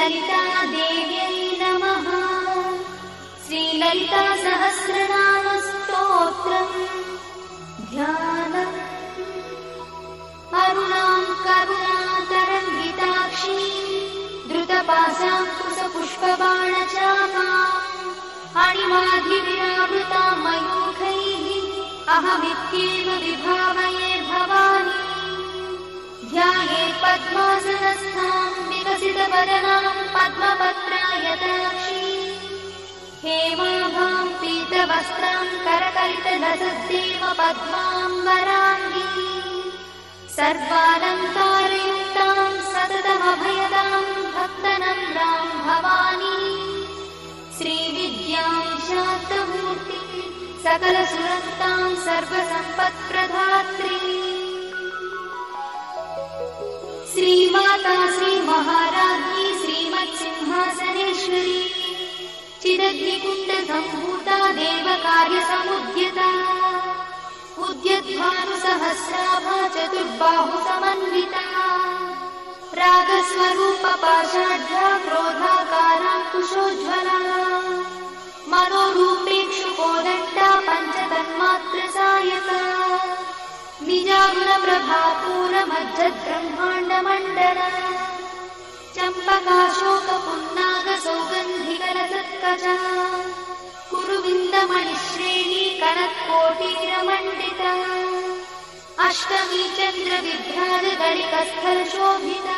श्रीललितादेव्यै नमः। श्रीललितासहस्रनामस्तोत्रम् ध्यानम्। अरुणां करुणातरङ्गिताक्षी धृतपाशाङ्कुशपुष्पबाणचापाम् अणिमाधिविरावृतां मयूखैः अहमित्येव विभावये भवानी। ध्यायेत् पद्मासनस्थां विकसितवदनां पद्मपत्रायताक्षी हेमाभां पीतवस्त्रां करकलितलसद्देव पद्माम्बराङ्गी सर्वालङ्कारयुक्तां सततमभयदां भक्तनम्रां भवानी। श्रीविद्यां शान्तमूर्ति सकलसुरक्तां सर्वसम्पत्प्रदात्री श्रीमाता श्रीमहाराज्ञी श्रीमत्सिंहासनेश्वरी चिदग्निकुण्डसम्भूता देवकार्यसमुद्यता उद्यद्भानुसहस्राभा चतुर्बाहुसमन्विता रागस्वरूपपाषाढ्या क्रोधाकाराङ्कुशोज्ज्वला मनोरूपेक्षुकोदण्डा पञ्चतन्मात्रसायका निजागुणप्रभापूरमज्जद्ब्रह्माण्डमण्डला चम्पकाशोकपुन्नागसौगन्धिकलसत्कचा कुरुविन्दमणिश्रेणी कनत्कोटीरमण्डिता अष्टमी चन्द्रविभ्राजगणिकस्थलशोभिता